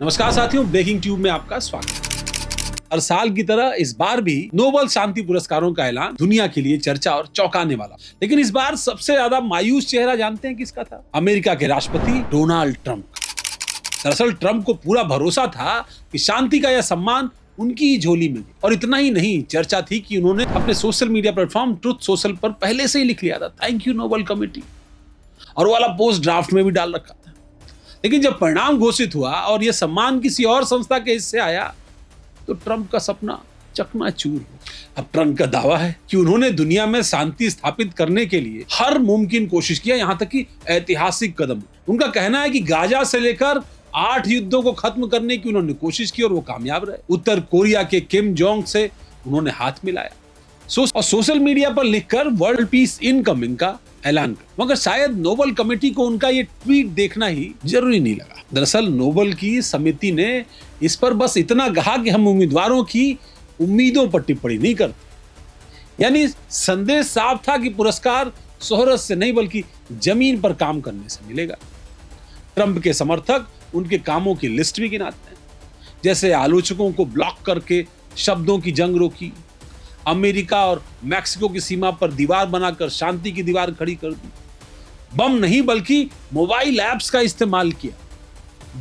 नमस्कार साथियों, breaking tube में आपका स्वागत है। हर साल की तरह इस बार भी नोबेल शांति पुरस्कारों का ऐलान दुनिया के लिए चर्चा और चौंकाने वाला। लेकिन इस बार सबसे ज्यादा मायूस चेहरा जानते हैं किसका था? अमेरिका के राष्ट्रपति डोनाल्ड ट्रंप का। दरअसल ट्रंप को पूरा भरोसा था कि शांति का यह सम्मान उनकी ही झोली में। और इतना ही नहीं, चर्चा थी कि उन्होंने अपने social media platform truth social पर पहले से ही लिख लिया था, थैंक यू नोबेल कमेटी, और वो वाला पोस्ट ड्राफ्ट में भी डाल रखा था। लेकिन जब परिणाम घोषित हुआ और यह सम्मान किसी और संस्था के हिस्से आया तो ट्रंप का सपना चकनाचूर हो। अब ट्रंप का दावा है कि उन्होंने दुनिया में शांति स्थापित करने के लिए हर मुमकिन कोशिश किया, यहां तक कि ऐतिहासिक कदम। उनका कहना है कि गाजा से लेकर 8 युद्धों को खत्म करने की उन्होंने कोशिश की और वो कामयाब रहे। उत्तर कोरिया के किम जोंग से उन्होंने हाथ मिलाया और सोशल मीडिया पर लिखकर वर्ल्ड पीस इनकमिंग का ऐलान कर। मगर शायद नोबेल कमेटी को उनका ये ट्वीट देखना ही जरूरी नहीं लगा। दरअसल नोबेल की समिति ने इस पर बस इतना कहा कि हम उम्मीदवारों की उम्मीदों पर टिप्पणी नहीं करते। यानी संदेश साफ था कि पुरस्कार शोहरत से नहीं बल्कि जमीन पर काम करने से मिलेगा। ट्रंप के समर्थक उनके कामों की लिस्ट भी गिनाते हैं, जैसे आलोचकों को ब्लॉक करके शब्दों की जंग रोकी, अमेरिका और मैक्सिको की सीमा पर दीवार बनाकर शांति की दीवार खड़ी कर दी, बम नहीं बल्कि मोबाइल ऐप्स का इस्तेमाल किया,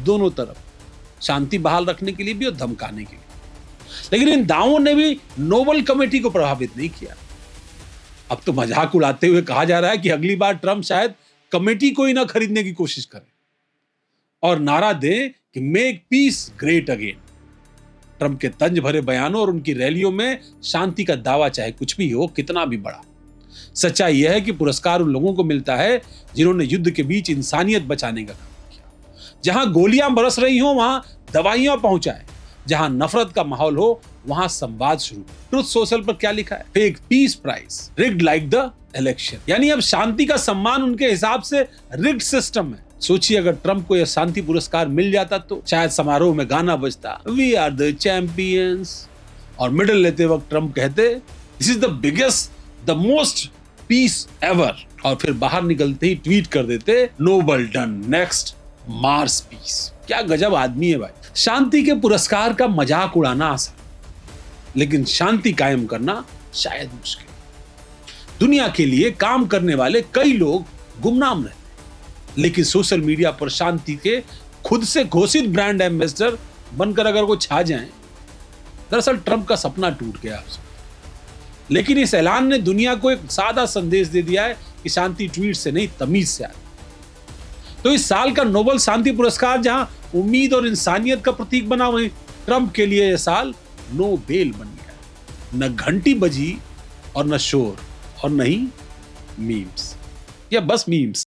दोनों तरफ शांति बहाल रखने के लिए भी और धमकाने के लिए। लेकिन इन दावों ने भी नोबेल कमेटी को प्रभावित नहीं किया। अब तो मजाक उड़ाते हुए कहा जा रहा है कि अगली बार ट्रंप शायद कमेटी को ही ना खरीदने की कोशिश करें और नारा दें कि make peace great again. Trump के तंज भरे बयानों और उनकी रैलियों में शांति का दावा चाहे कुछ भी हो, कितना भी बड़ा, सच्चाई यह है कि पुरस्कार उन लोगों को मिलता है जिन्होंने युद्ध के बीच इंसानियत बचाने का काम किया। जहां गोलियां बरस रही हो वहां दवाइयां पहुंचाए, जहां नफरत का माहौल हो वहां संवाद शुरू। ट्रुथ सोशल पर क्या लिखा है? Fake peace prize rigged like the election. यानी अब शांति का सम्मान उनके हिसाब से रिग्ड सिस्टम है। सोचिए अगर ट्रंप को यह शांति पुरस्कार मिल जाता तो शायद समारोह में गाना बजता, वी आर द चैंपियंस, और मेडल लेते वक्त ट्रंप कहते, this is the biggest, the most peace ever, और फिर बाहर निकलते ही ट्वीट कर देते, Nobel done, next Mars peace. क्या गजब आदमी है भाई। शांति के पुरस्कार का मजाक उड़ाना आसान, लेकिन शांति कायम करना शायद मुश्किल। दुनिया के लिए काम करने वाले कई लोग गुमनाम रहते, लेकिन सोशल मीडिया पर शांति के खुद से घोषित ब्रांड एम्बेसडर बनकर अगर वो छा जाएं, दरअसल ट्रंप का सपना टूट गया। लेकिन इस ऐलान ने दुनिया को एक सादा संदेश दे दिया है कि शांति ट्वीट से नहीं, तमीज से आती। तो इस साल का नोबेल शांति पुरस्कार जहां उम्मीद और इंसानियत का प्रतीक बना, वहीं ट्रंप के लिए यह साल नोबेल बन गया। न घंटी बजी और न शोर और न ही मीम्स, या बस मीम्स।